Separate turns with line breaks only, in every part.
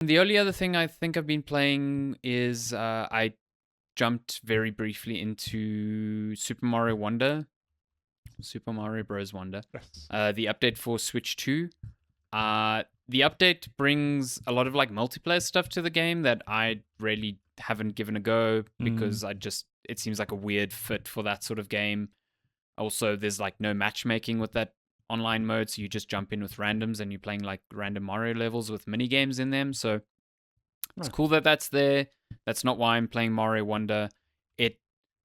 The only other thing I think I've been playing is I jumped very briefly into Super Mario Wonder, Super Mario Bros. Wonder,
Yes.
the update for Switch 2. The update brings a lot of like multiplayer stuff to the game that I really haven't given a go because it seems like a weird fit for that sort of game. Also, there's like no matchmaking with that online mode, so you just jump in with randoms and you're playing like random Mario levels with mini games in them. So it's cool that that's there. That's not why I'm playing Mario Wonder.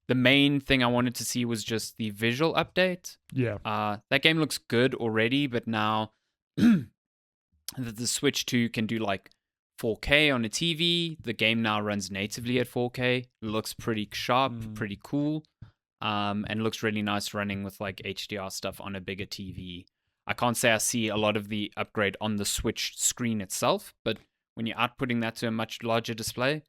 The main thing I wanted to see was just the visual update.
Yeah.
That game looks good already, but now that the Switch 2 can do like 4K on a TV, the game now runs natively at 4K. It looks pretty sharp, pretty cool, and looks really nice running with like HDR stuff on a bigger TV. I can't say I see a lot of the upgrade on the Switch screen itself, but when you're outputting that to a much larger display,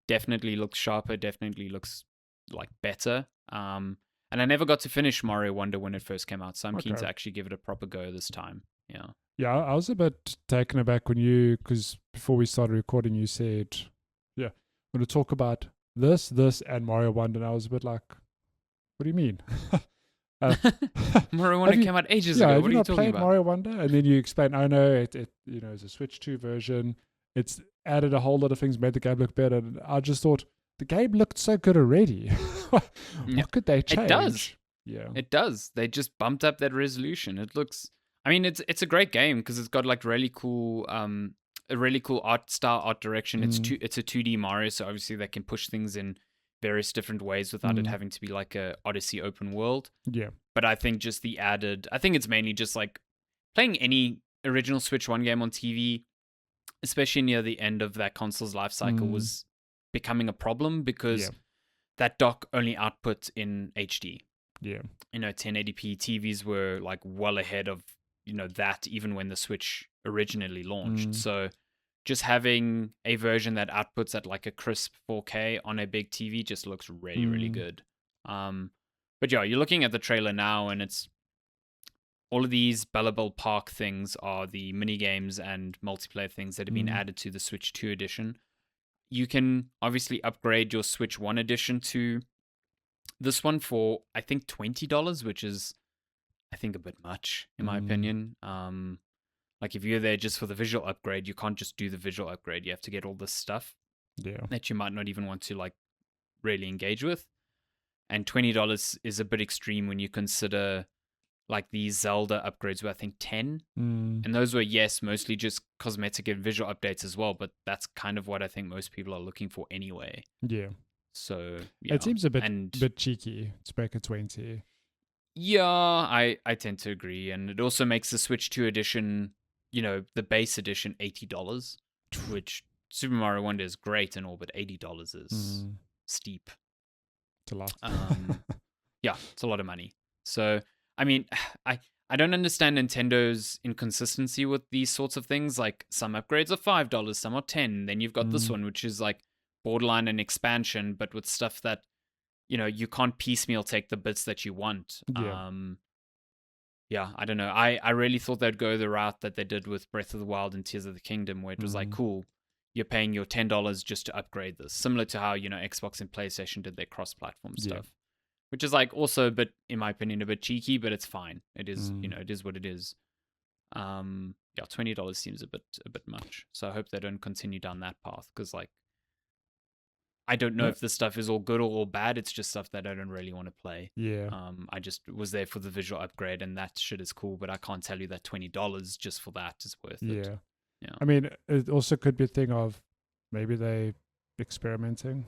definitely looks sharper, definitely looks like better. And I never got to finish Mario Wonder when it first came out, so I'm keen to actually give it a proper go this time. Yeah.
Yeah, I was a bit taken aback because before we started recording, you said, yeah, I'm going to talk about this, and Mario Wonder. And I was a bit like, what do you mean?
Mario Wonder came out ages ago. What are you talking about?
Mario Wonder? And then you explain, oh no, it it's a Switch 2 version. It's added a whole lot of things, made the game look better. And I just thought, the game looked so good already. What could they change?
It does.
Yeah.
It does. They just bumped up that resolution. It looks... I mean, it's a great game because it's got like really cool, a really cool art direction. It's a 2D Mario, so obviously they can push things in various different ways without it having to be like a Odyssey open world.
Yeah.
But I think just I think it's mainly just like playing any original Switch 1 game on TV, especially near the end of that console's life cycle, was becoming a problem because that dock only output in HD.
Yeah.
1080p TVs were like well ahead of that even when the Switch originally launched. So just having a version that outputs at like a crisp 4K on a big TV just looks really, really good. But yeah, you're looking at the trailer now and it's all of these Bellabel Park things are the mini games and multiplayer things that have been added to the Switch 2 edition. You can obviously upgrade your Switch 1 edition to this one for, I think, $20, which is, I think, a bit much, in my opinion. Like, if you're there just for the visual upgrade, you can't just do the visual upgrade. You have to get all this stuff that you might not even want to, like, really engage with. And $20 is a bit extreme when you consider, like, these Zelda upgrades were, I think, 10. And those were, yes, mostly just cosmetic and visual updates as well, but that's kind of what I think most people are looking for anyway.
Yeah.
So, yeah.
It seems a bit cheeky to make it 20.
Yeah, I tend to agree. And it also makes the Switch 2 edition, the base edition, $80, which Super Mario Wonder is great and all, but $80 is steep.
It's a lot.
Yeah, it's a lot of money. So, I mean, I don't understand Nintendo's inconsistency with these sorts of things. Like, some upgrades are $5, some are $10. Then you've got this one, which is like borderline an expansion, but with stuff that, you can't piecemeal take the bits that you want. Yeah, I don't know. I really thought they'd go the route that they did with Breath of the Wild and Tears of the Kingdom, where it was like, cool, you're paying your $10 just to upgrade this. Similar to how, Xbox and PlayStation did their cross-platform stuff. Which is like also a bit, in my opinion, a bit cheeky, but it's fine. It is, it is what it is. Yeah, $20 seems a bit much. So I hope they don't continue down that path because, like, I don't know if this stuff is all good or all bad. It's just stuff that I don't really want to play.
Yeah.
I just was there for the visual upgrade, and that shit is cool. But I can't tell you that $20 just for that is worth it. Yeah.
I mean, it also could be a thing of maybe they experimenting.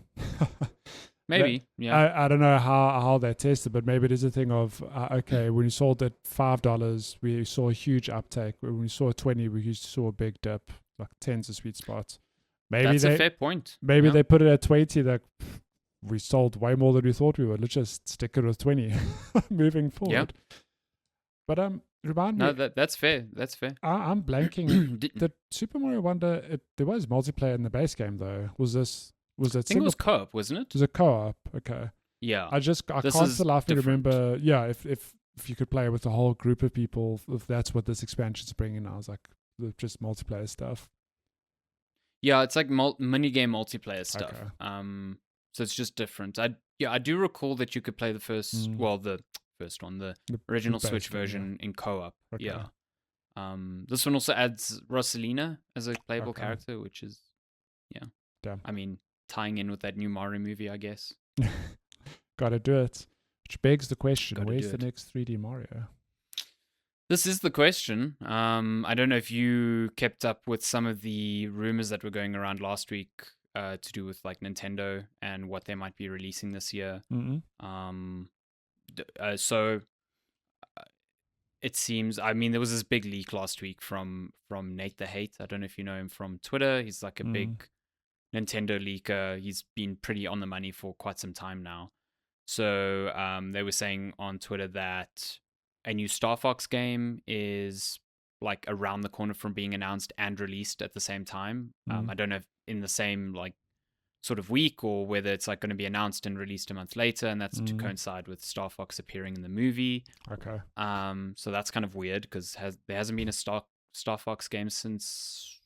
Maybe, yeah.
I don't know how they tested, but maybe it is a thing of, okay, when you sold at $5, we saw a huge uptake. When we saw 20, we saw a big dip, like 10's a sweet spot. Maybe
that's a fair point.
Maybe they put it at 20, that we sold way more than we thought we would. Let's just stick it with 20 moving forward. Yeah. But remind me.
No, that's fair. That's fair.
I'm blanking. The Super Mario Wonder, there was multiplayer in the base game, though. I think
it was co-op, wasn't it?
It was a co-op. Okay.
Yeah.
I can't for life remember. Yeah, if you could play with a whole group of people, if that's what this expansion's bringing, I was like, just multiplayer stuff.
Yeah, it's like minigame multiplayer stuff.
Okay.
So it's just different. I do recall that you could play the first one, the original Switch
base one,
version in co-op.
Okay.
Yeah. This one also adds Rosalina as a playable character, which is
Damn.
I mean, tying in with that new Mario movie, I guess.
Gotta do it. Which begs the question,
Gotta
where's
do
the
it.
next 3D Mario?
This is the question. I don't know if you kept up with some of the rumors that were going around last week to do with like Nintendo and what they might be releasing this year. So it seems, I mean, there was this big leak last week from Nate the Hate. I don't know if you know him from Twitter. He's like a big Nintendo leaker. He's been pretty on the money for quite some time now. So they were saying on Twitter that a new Star Fox game is like around the corner from being announced and released at the same time. I don't know if in the same like sort of week or whether it's like going to be announced and released a month later, and that's to coincide with Star Fox appearing in the movie.
Okay.
So that's kind of weird because there hasn't been a Star Fox game since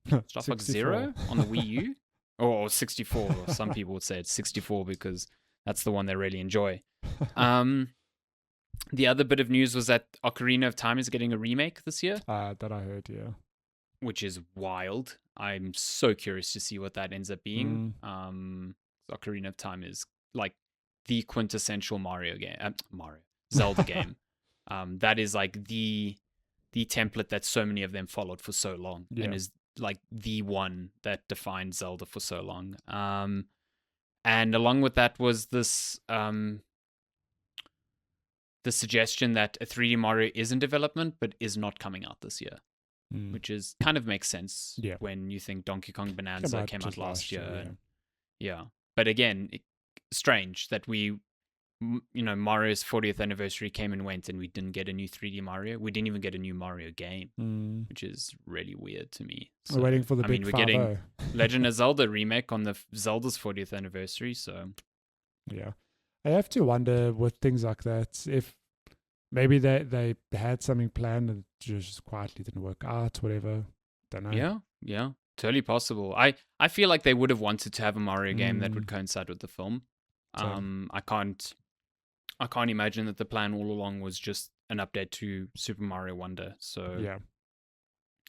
Star Fox 0 on the Wii U or 64. Or some people would say it's 64 because that's the one they really enjoy. The other bit of news was that Ocarina of Time is getting a remake this year.
That I heard, yeah.
Which is wild. I'm so curious to see what that ends up being. Ocarina of Time is like the quintessential Zelda game. That is like the template that so many of them followed for so long, and is like the one that defined Zelda for so long. And along with that was this the suggestion that a 3D Mario is in development but is not coming out this year. Which is kind of makes sense when you think Donkey Kong Bonanza came out last year. Yeah. But again, strange that Mario's 40th anniversary came and went and we didn't get a new 3D Mario. We didn't even get a new Mario game, which is really weird to me. So,
we're waiting for the big 5-0. We're getting
Legend of Zelda remake on the Zelda's 40th anniversary, so...
Yeah. I have to wonder with things like that, if maybe they had something planned and it just quietly didn't work out, whatever. Don't know.
Yeah. Totally possible. I feel like they would have wanted to have a Mario game that would coincide with the film. I can't imagine that the plan all along was just an update to Super Mario Wonder. So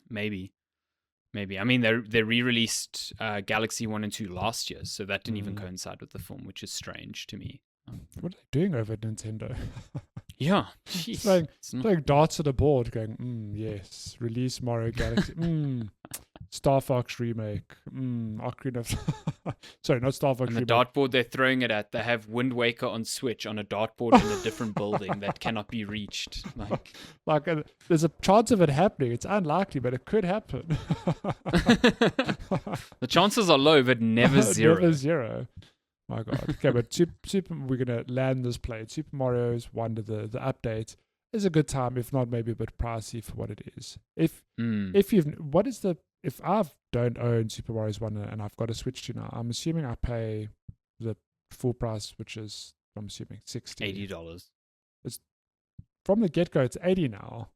maybe. I mean, they re-released Galaxy 1 and 2 last year, so that didn't even coincide with the film, which is strange to me.
What are they doing over at Nintendo?
Yeah.
Playing darts at a board going, yes, release Mario Galaxy. Star Fox remake. Ocarina of... Sorry, not Star Fox remake.
And the dartboard they're throwing it at, they have Wind Waker on Switch on a dartboard in a different building that cannot be reached.
Like there's a chance of it happening. It's unlikely, but it could happen.
The chances are low, but never zero.
Never zero. My God. Okay, but Super, we're going to land this plane. Super Mario's Wonder, the update, is a good time, if not maybe a bit pricey for what it is. If I don't own Super Mario's Wonder and I've got a Switch 2 now, I'm assuming I pay the full price, which is, I'm assuming,
$80.
It's from the get-go, it's $80 now.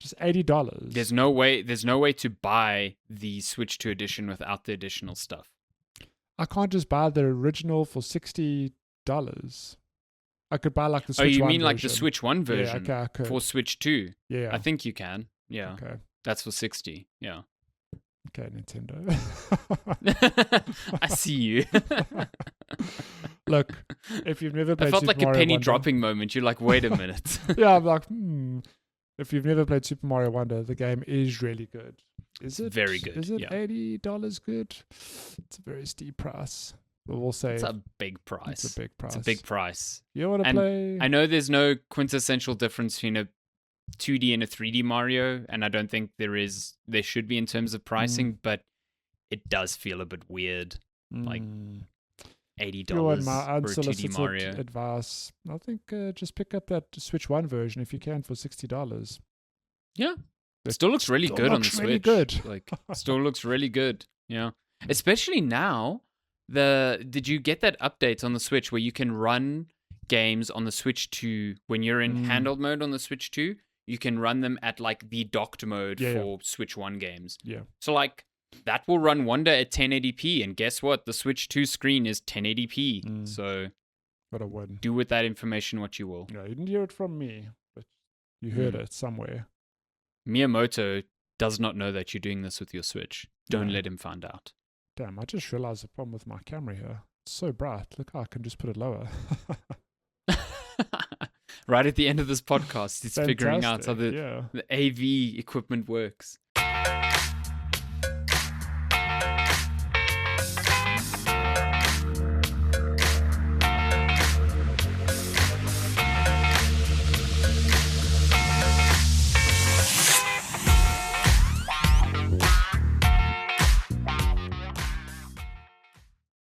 Just $80.
There's no way to buy the Switch 2 edition without the additional stuff.
I can't just buy the original for $60. I could buy like the Switch 1
version. Oh, you mean
version.
like the Switch 1 version
I could.
for Switch 2?
Yeah.
I think you can. Yeah.
Okay.
That's for $60. Yeah.
Okay, Nintendo.
I see you.
Look, if you've never played
I felt
Super
like a
Mario
penny
Wonder,
dropping moment. You're like, wait a minute.
Yeah, I'm like, If you've never played Super Mario Wonder, the game is really good. Is it
very good?
Is it $80 good? It's a very steep price. But we'll say
it's a big price.
It's a big price.
It's a big price.
You want to play?
I know there's no quintessential difference between a 2D and a 3D Mario, and I don't think there should be in terms of pricing, but it does feel a bit weird. Like $80
for
a 2D Mario.
Advice. I think just pick up that Switch 1 version if you can for $60.
Yeah. It still looks really good on the Switch.
Really good.
Like, still looks really good. Yeah. Especially now, did you get that update on the Switch where you can run games on the Switch 2 when you're in handheld mode on the Switch 2? You can run them at like the docked mode for Switch 1 games.
Yeah.
So like that will run Wonder at 1080p. And guess what? The Switch 2 screen is 1080p. So
what a win.
Do with that information what you will.
Yeah, you didn't hear it from me, but you heard it somewhere.
Miyamoto does not know that you're doing this with your Switch. Don't
No.
let him find out.
Damn, I just realized the problem with my camera here. It's so bright. Look, I can just put it lower.
Right at the end of this podcast, it's figuring out how
Fantastic,
the AV equipment works.